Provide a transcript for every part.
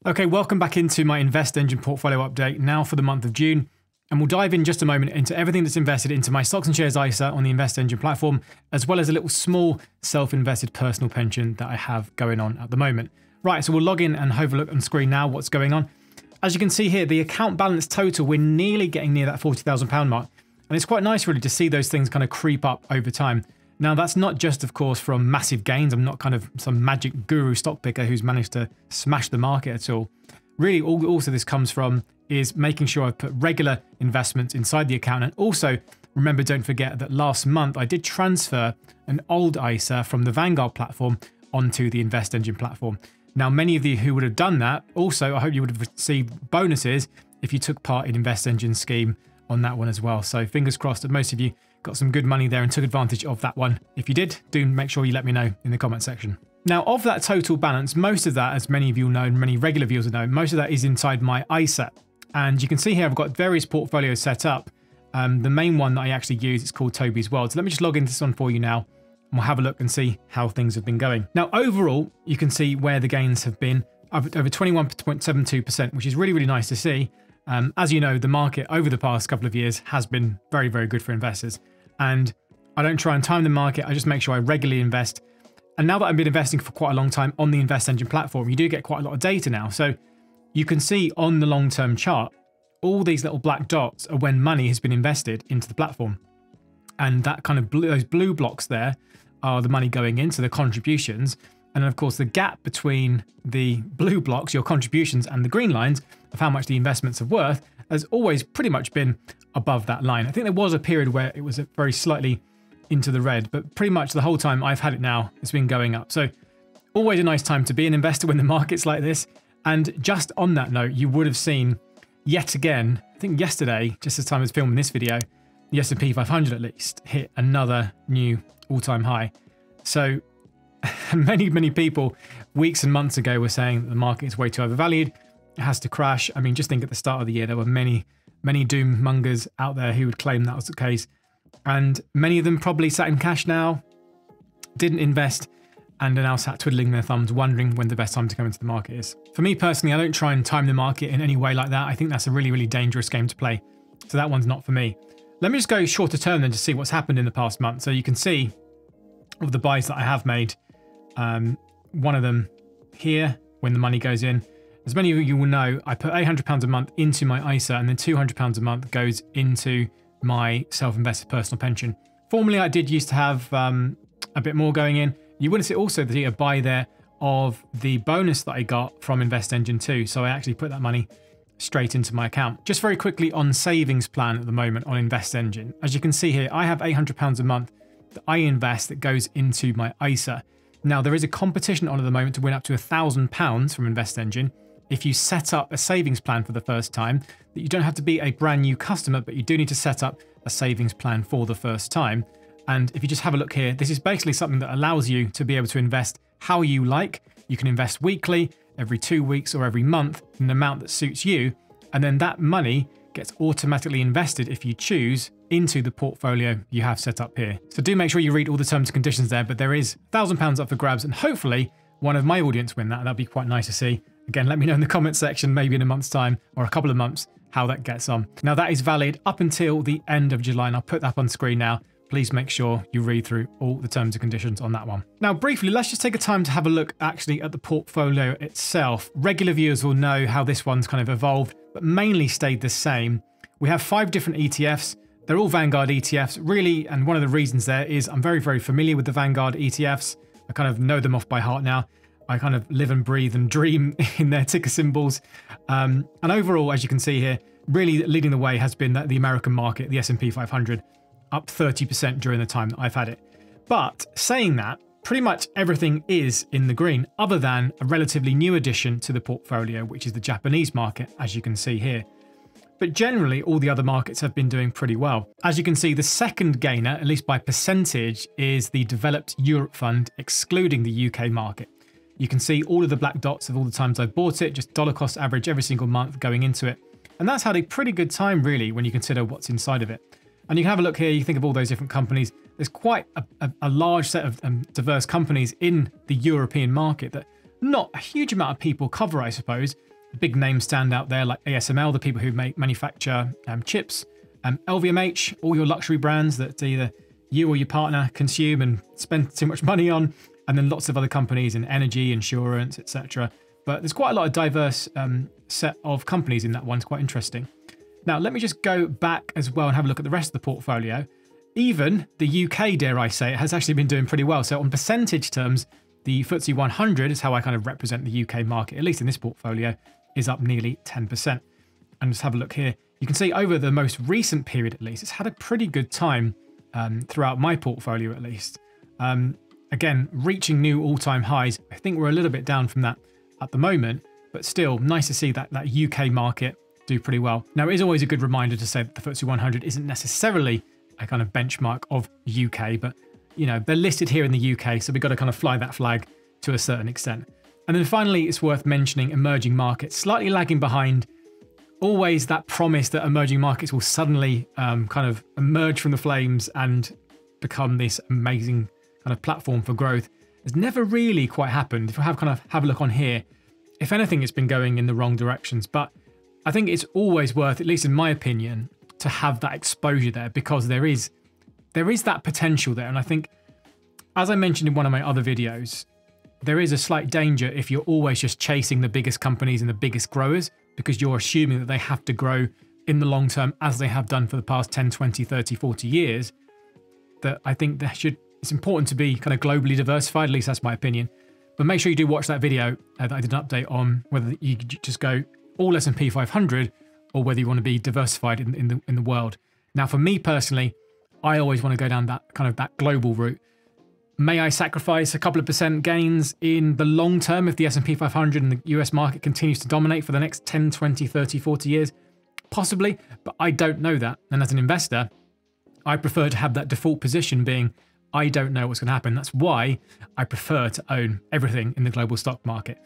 Okay, welcome back into my InvestEngine portfolio update now for the month of June. And we'll dive in just a moment into everything that's invested into my stocks and shares ISA on the InvestEngine platform, as well as a little small self-invested personal pension that I have going on at the moment. Right, so we'll log in and have a look on screen now what's going on. As you can see here, the account balance total, we're nearly getting near that £40,000 mark. And it's quite nice really to see those things kind of creep up over time. Now, that's not just, of course, from massive gains. I'm not kind of some magic guru stock picker who's managed to smash the market at all. Really, also this comes from is making sure I've put regular investments inside the account. And also, remember, don't forget that last month I did transfer an old ISA from the Vanguard platform onto the InvestEngine platform. Now, many of you who would have done that, also, I hope you would have received bonuses if you took part in InvestEngine's scheme on that one as well. So fingers crossed that most of you got some good money there and took advantage of that one. If you did, do make sure you let me know in the comment section. Now, of that total balance, most of that, as many of you know, many regular viewers know, most of that is inside my ISA. And you can see here, I've got various portfolios set up. The main one that I actually use is called Toby's World. So let me just log into this one for you now, and we'll have a look and see how things have been going. Now, overall, you can see where the gains have been, over 21.72%, which is really, really nice to see. As you know, the market over the past couple of years has been very, very good for investors. And I don't try and time the market. I just make sure I regularly invest. And now that I've been investing for quite a long time on the InvestEngine platform, you do get quite a lot of data now. So you can see on the long-term chart, all these little black dots are when money has been invested into the platform. And that kind of those blue blocks there are the money going into the contributions. And of course, the gap between the blue blocks, your contributions, and the green lines of how much the investments are worth has always pretty much been above that line. I think there was a period where it was very slightly into the red, but pretty much the whole time I've had it now, it's been going up. So always a nice time to be an investor when the market's like this. And just on that note, you would have seen yet again, I think yesterday, just as time I was filming this video, the S&P 500 at least hit another new all-time high. So many people weeks and months ago were saying that the market is way too overvalued. It has to crash. I mean, just think at the start of the year, there were many doom mongers out there who would claim that was the case. And many of them probably sat in cash now, didn't invest, and are now sat twiddling their thumbs, wondering when the best time to come into the market is. For me personally, I don't try and time the market in any way like that. I think that's a really, really dangerous game to play. So that one's not for me. Let me just go shorter term then to see what's happened in the past month. So you can see of the buys that I have made, one of them here when the money goes in. As many of you will know, I put £800 a month into my ISA, and then £200 a month goes into my self-invested personal pension. Formerly, I did used to have a bit more going in. You wouldn't see also the buy there of the bonus that I got from InvestEngine too. So I actually put that money straight into my account. Just very quickly on savings plan at the moment on InvestEngine. As you can see here, I have £800 a month that I invest that goes into my ISA. Now, there is a competition on at the moment to win up to £1,000 from InvestEngine. If you set up a savings plan for the first time, that you don't have to be a brand new customer, but you do need to set up a savings plan for the first time. And if you just have a look here, this is basically something that allows you to be able to invest how you like. You can invest weekly, every 2 weeks, or every month in an amount that suits you. And then that money gets automatically invested, if you choose, into the portfolio you have set up here. So do make sure you read all the terms and conditions there, but there is £1,000 up for grabs, and hopefully one of my audience win that. That'd be quite nice to see. Again, let me know in the comment section, maybe in a month's time or a couple of months, how that gets on. Now, that is valid up until the end of July, and I'll put that up on screen now. Please make sure you read through all the terms and conditions on that one. Now, briefly, let's just take a time to have a look actually at the portfolio itself. Regular viewers will know how this one's kind of evolved, but mainly stayed the same. We have 5 different ETFs. They're all Vanguard ETFs, really, and one of the reasons there is I'm very, very familiar with the Vanguard ETFs. I kind of know them off by heart now. I kind of live and breathe and dream in their ticker symbols. And overall, as you can see here, really leading the way has been the American market, the S&P 500, up 30% during the time that I've had it. But saying that, pretty much everything is in the green, other than a relatively new addition to the portfolio, which is the Japanese market, as you can see here. But generally, all the other markets have been doing pretty well. As you can see, the second gainer, at least by percentage, is the Developed Europe Fund, excluding the UK market. You can see all of the black dots of all the times I've bought it, just dollar cost average every single month going into it. And that's had a pretty good time, really, when you consider what's inside of it. And you can have a look here, you think of all those different companies. There's quite a large set of diverse companies in the European market that not a huge amount of people cover, I suppose. big names stand out there like ASML, the people who manufacture chips, LVMH, all your luxury brands that either you or your partner consume and spend too much money on, and then lots of other companies in energy, insurance, etc. But there's quite a lot of diverse set of companies in that one. It's quite interesting. Now, let me just go back as well and have a look at the rest of the portfolio. Even the UK, dare I say, it has actually been doing pretty well. So on percentage terms, the FTSE 100 is how I kind of represent the UK market, at least in this portfolio, is up nearly 10%. And just have a look here. You can see over the most recent period, at least, it's had a pretty good time throughout my portfolio, at least. Again, reaching new all-time highs. I think we're a little bit down from that at the moment, but still nice to see that UK market do pretty well. Now, it is always a good reminder to say that the FTSE 100 isn't necessarily a kind of benchmark of UK, but you know, they're listed here in the UK, so we've got to kind of fly that flag to a certain extent. And then finally, it's worth mentioning emerging markets, slightly lagging behind. Always that promise that emerging markets will suddenly kind of emerge from the flames and become this amazing kind of platform for growth has never really quite happened. If I have a look on here, if anything, it's been going in the wrong directions. But I think it's always worth, at least in my opinion, to have that exposure there, because there is that potential there. And I think, as I mentioned in one of my other videos, there is a slight danger if you're always just chasing the biggest companies and the biggest growers, because you're assuming that they have to grow in the long term as they have done for the past 10, 20, 30, 40 years. That I think it's important to be kind of globally diversified, at least that's my opinion. But make sure you do watch that video that I did an update on whether you just go all S&P 500 or whether you want to be diversified in the world. Now, for me personally, I always want to go down that global route. May I sacrifice a couple of % gains in the long term if the S&P 500 and the US market continues to dominate for the next 10, 20, 30, 40 years? Possibly, but I don't know that. And as an investor, I prefer to have that default position being, I don't know what's going to happen. That's why I prefer to own everything in the global stock market.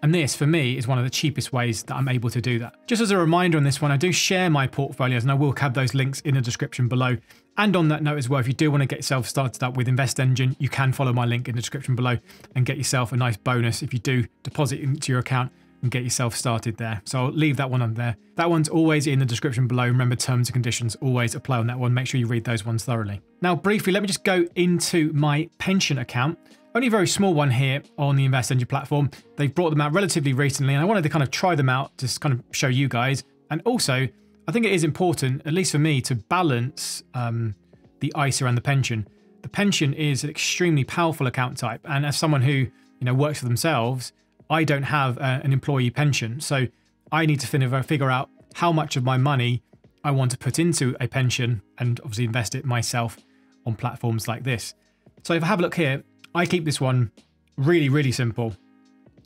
And this, for me, is one of the cheapest ways that I'm able to do that. Just as a reminder on this one, I do share my portfolios, and I will have those links in the description below. And on that note as well, if you do want to get yourself started up with InvestEngine, you can follow my link in the description below and get yourself a nice bonus if you do deposit into your account and get yourself started there. So I'll leave that one on there. That one's always in the description below. Remember, terms and conditions always apply on that one. Make sure you read those ones thoroughly. Now, briefly, let me just go into my pension account. Only a very small one here on the InvestEngine platform. They've brought them out relatively recently, and I wanted to kind of try them out to kind of show you guys. And also, I think it is important, at least for me, to balance the ISA and the pension. The pension is an extremely powerful account type, and as someone who works for themselves, I don't have an employee pension, so I need to figure out how much of my money I want to put into a pension and obviously invest it myself on platforms like this. So if I have a look here, I keep this one really, really simple.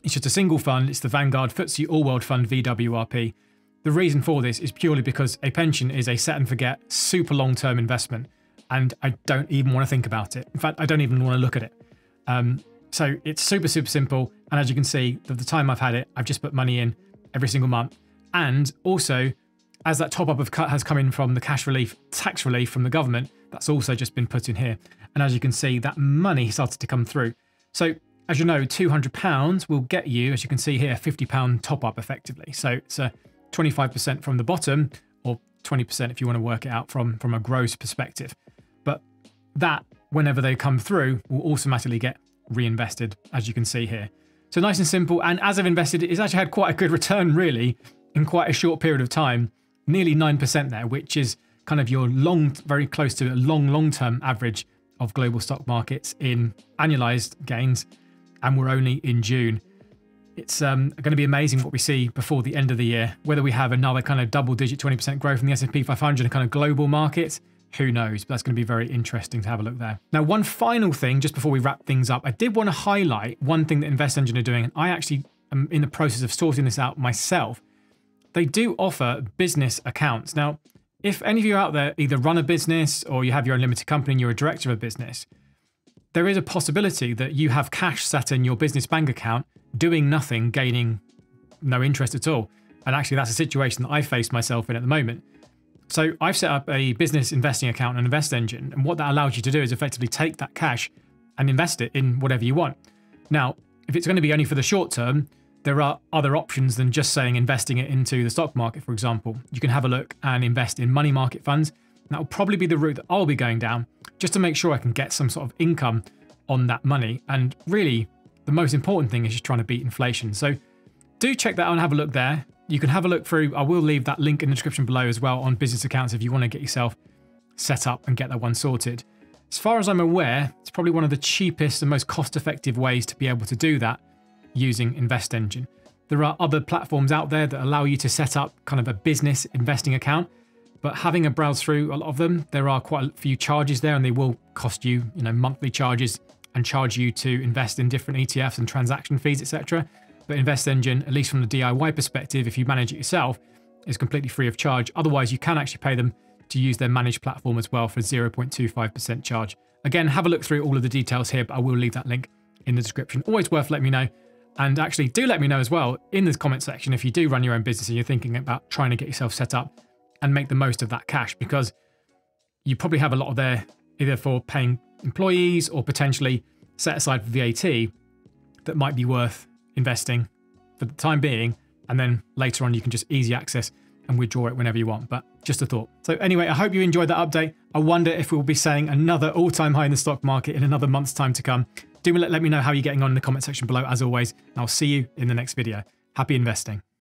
It's just a single fund. It's the Vanguard FTSE All World Fund VWRP. The reason for this is purely because a pension is a set and forget, super long-term investment, and I don't even want to think about it. In fact, I don't even want to look at it. So it's super, super simple. And as you can see, the time I've had it, I've just put money in every single month. And also, as that top up of cut has come in from the cash relief, tax relief from the government, that's also just been put in here. And as you can see, that money started to come through. So as you know, £200 will get you, as you can see here, £50 top up effectively. So it's a 25% from the bottom, or 20% if you want to work it out from a gross perspective. But that, whenever they come through, will automatically get reinvested, as you can see here. So nice and simple. And as I've invested, it's actually had quite a good return, really, in quite a short period of time, nearly 9% there, which is kind of your very close to a long-term average of global stock markets in annualized gains. And we're only in June. It's going to be amazing what we see before the end of the year. Whether we have another kind of double-digit 20% growth in the S&P 500 and kind of global markets, who knows? But that's going to be very interesting to have a look there. Now, one final thing, just before we wrap things up, I did want to highlight one thing that InvestEngine are doing, and I actually am in the process of sorting this out myself. They do offer business accounts. Now, if any of you out there either run a business or you have your own limited company and you're a director of a business, there is a possibility that you have cash sat in your business bank account doing nothing, gaining no interest at all. And actually, that's a situation that I face myself in at the moment. So I've set up a business investing account on InvestEngine, and what that allows you to do is effectively take that cash and invest it in whatever you want. Now, if it's going to be only for the short term, there are other options than just saying investing it into the stock market, for example. You can have a look and invest in money market funds. That will probably be the route that I'll be going down, just to make sure I can get some sort of income on that money. And really, the most important thing is just trying to beat inflation. So do check that out and have a look there. You can have a look through. I will leave that link in the description below as well on business accounts if you want to get yourself set up and get that one sorted. As far as I'm aware, it's probably one of the cheapest and most cost-effective ways to be able to do that using InvestEngine. There are other platforms out there that allow you to set up kind of a business investing account, but having a browse through a lot of them, there are quite a few charges there, and they will cost you, monthly charges and charge you to invest in different ETFs and transaction fees, etc. But InvestEngine, at least from the DIY perspective, if you manage it yourself, is completely free of charge. Otherwise, you can actually pay them to use their managed platform as well for 0.25% charge. Again, have a look through all of the details here, but I will leave that link in the description. Always worth letting me know. And actually, do let me know as well in the comment section if you do run your own business and you're thinking about trying to get yourself set up and make the most of that cash, because you probably have a lot of there either for paying employees or potentially set aside for VAT that might be worth investing for the time being, and then later on you can just easy access and withdraw it whenever you want. But just a thought. So anyway, I hope you enjoyed that update. I wonder if we'll be saying another all-time high in the stock market in another month's time to come. Do let me know how you're getting on in the comment section below as always, and I'll see you in the next video. Happy investing.